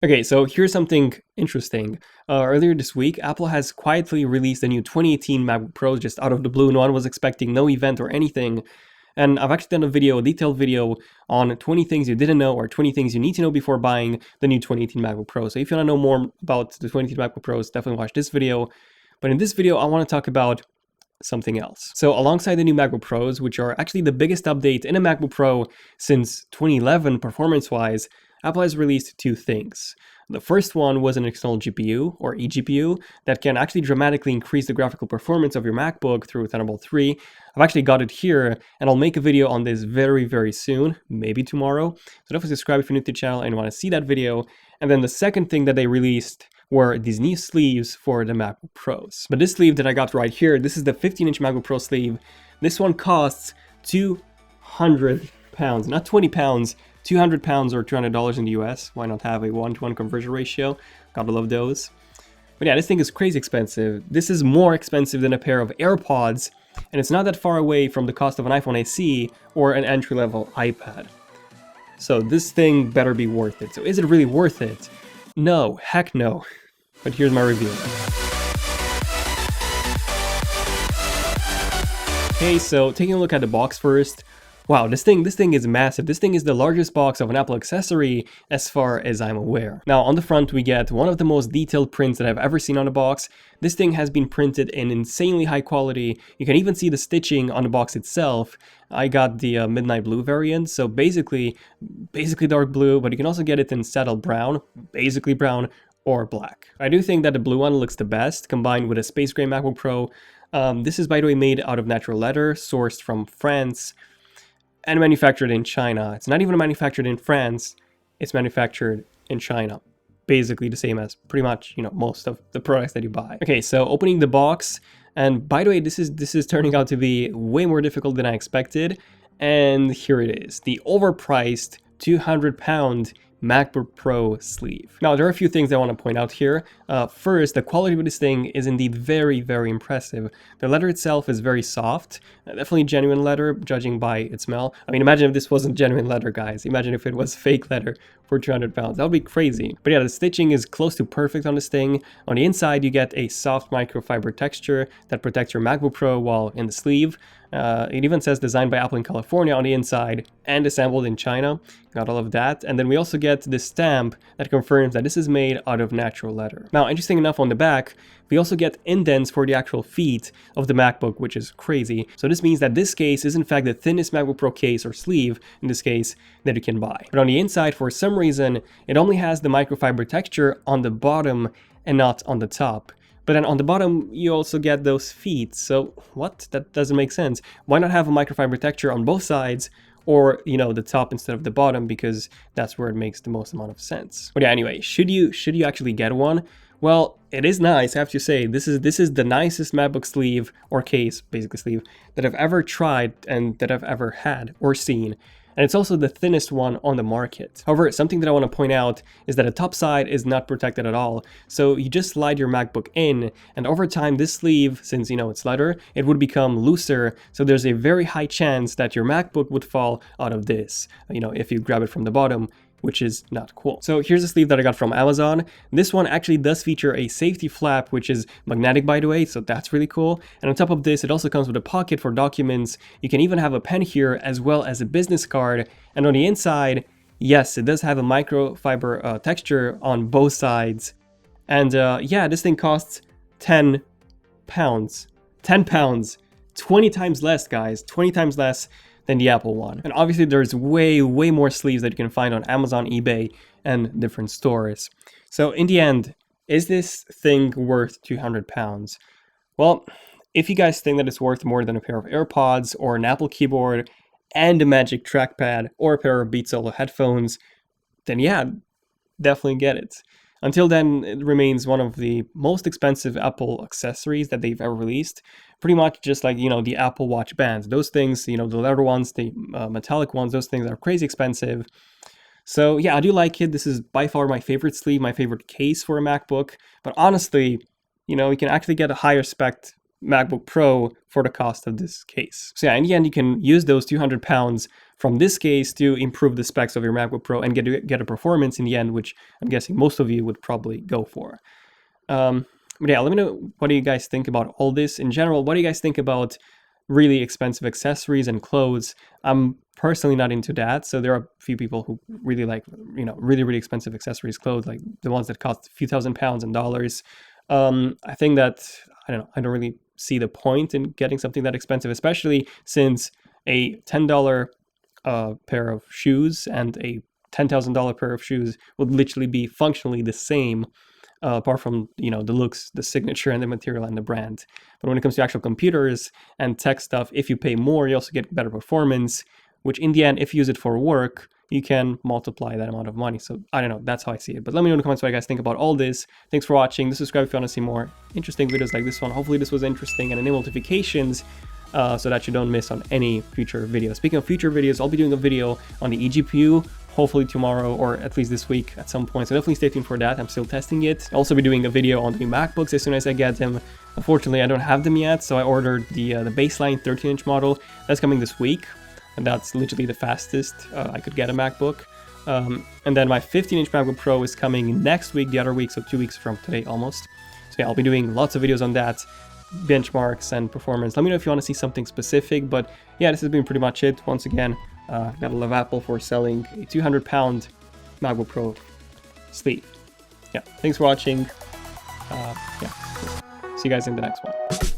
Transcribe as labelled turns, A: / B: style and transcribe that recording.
A: Okay, so here's something interesting. Earlier this week, Apple has quietly released the new 2018 MacBook Pros just out of the blue. No one was expecting, no event or anything. And I've actually done a detailed video on 20 things you didn't know or 20 things you need to know before buying the new 2018 MacBook Pro. So if you want to know more about the 2018 MacBook Pros, definitely watch this video. But in this video, I want to talk about something else. So alongside the new MacBook Pros, which are actually the biggest update in a MacBook Pro since 2011 performance-wise, Apple has released two things. The first one was an external GPU, or eGPU, that can actually dramatically increase the graphical performance of your MacBook through Thunderbolt 3. I've actually got it here, and I'll make a video on this very, very soon, maybe tomorrow. So definitely subscribe if you're new to the channel and want to see that video. And then the second thing that they released were these new sleeves for the MacBook Pros. But this sleeve that I got right here, this is the 15-inch MacBook Pro sleeve. This one costs 200 pounds, not 20 pounds, 200 pounds or $200 in the US. Why not have a 1-to-1 conversion ratio? Gotta love those. But yeah, this thing is crazy expensive. This is more expensive than a pair of AirPods, and it's not that far away from the cost of an iPhone SE or an entry-level iPad. So this thing better be worth it. So is it really worth it? No, heck no. But here's my review. Okay, so taking a look at the box first. Wow, this thing is massive. This thing is the largest box of an Apple accessory as far as I'm aware. Now on the front we get one of the most detailed prints that I've ever seen on a box. This thing has been printed in insanely high quality. You can even see the stitching on the box itself. I got the midnight blue variant, so basically dark blue, but you can also get it in saddle brown, basically brown, or black. I do think that the blue one looks the best, combined with a space gray MacBook Pro. This is, by the way, made out of natural leather, sourced from France, and manufactured in China. It's not even manufactured in France, it's manufactured in China. Basically the same as pretty much, most of the products that you buy. Okay, so opening the box, and by the way, this is turning out to be way more difficult than I expected, and here it is, the overpriced 200-pound MacBook Pro sleeve. Now, there are a few things I want to point out here. First, the quality of this thing is indeed very, very impressive. The leather itself is very soft, definitely genuine leather, judging by its smell. I mean, imagine if this wasn't genuine leather, guys. Imagine if it was fake leather for 200 pounds. That would be crazy. But yeah, the stitching is close to perfect on this thing. On the inside, you get a soft microfiber texture that protects your MacBook Pro while in the sleeve. It even says designed by Apple in California on the inside and assembled in China. Got all of that. And then we also get this stamp that confirms that this is made out of natural leather. Now, interesting enough, on the back, we also get indents for the actual feet of the MacBook, which is crazy. So this means that this case is in fact the thinnest MacBook Pro case, or sleeve in this case, that you can buy. But on the inside, for some reason, it only has the microfiber texture on the bottom and not on the top. But then on the bottom, you also get those feet. So what? That doesn't make sense. Why not have a microfiber texture on both sides, or, the top instead of the bottom, because that's where it makes the most amount of sense. But yeah, anyway, should you actually get one? Well, it is nice, I have to say. This is the nicest MacBook sleeve, or case, basically sleeve, that I've ever tried and that I've ever had or seen. And it's also the thinnest one on the market. However, something that I want to point out is that the top side is not protected at all. So you just slide your MacBook in, and over time this sleeve, since it's leather, it would become looser. So there's a very high chance that your MacBook would fall out of this, if you grab it from the bottom, which is not cool. So here's a sleeve that I got from Amazon. This one actually does feature a safety flap, which is magnetic, by the way, so that's really cool. And on top of this, it also comes with a pocket for documents. You can even have a pen here, as well as a business card. And on the inside, yes, it does have a microfiber texture on both sides. And yeah, this thing costs 10 pounds. 10 pounds. 20 times less, guys. 20 times less than the Apple one. And obviously there's way more sleeves that you can find on Amazon, eBay, and different stores. So in the end, is this thing worth 200 pounds? Well, if you guys think that it's worth more than a pair of AirPods or an Apple keyboard and a Magic trackpad or a pair of Beats Solo headphones, then yeah, definitely get it. Until then, it remains one of the most expensive Apple accessories that they've ever released. Pretty much just like, the Apple Watch bands. Those things, the leather ones, the metallic ones, those things are crazy expensive. So yeah, I do like it. This is by far my favorite sleeve, my favorite case for a MacBook. But honestly, you can actually get a higher spec MacBook Pro for the cost of this case. So yeah, in the end, you can use those 200 pounds from this case to improve the specs of your MacBook Pro and get a performance in the end, which I'm guessing most of you would probably go for. But yeah, let me know, what do you guys think about all this in general? What do you guys think about really expensive accessories and clothes? I'm personally not into that, so there are a few people who really like, really expensive accessories, clothes, like the ones that cost a few £1,000s and dollars. I think that, I don't really see the point in getting something that expensive, especially since a $10 pair of shoes and a $10,000 pair of shoes would literally be functionally the same, apart from, the looks, the signature, and the material and the brand. But when it comes to actual computers and tech stuff, if you pay more, you also get better performance, which in the end, if you use it for work, you can multiply that amount of money. So I don't know, that's how I see it. But let me know in the comments what you guys think about all this. Thanks for watching. Subscribe if you want to see more interesting videos like this one. Hopefully this was interesting, and enable notifications so that you don't miss on any future videos. Speaking of future videos, I'll be doing a video on the eGPU, hopefully tomorrow, or at least this week at some point. So definitely stay tuned for that. I'm still testing it. I'll also be doing a video on the new MacBooks as soon as I get them. Unfortunately, I don't have them yet, so I ordered the baseline 13-inch model. That's coming this week, and that's literally the fastest I could get a MacBook. And then my 15-inch MacBook Pro is coming next week, the other week, so 2 weeks from today almost. So yeah, I'll be doing lots of videos on that, benchmarks and performance. Let me know if you want to see something specific, but yeah, this has been pretty much it. Once again, gotta love Apple for selling a 200-pound MacBook Pro sleeve. Yeah, thanks for watching. Yeah, see you guys in the next one.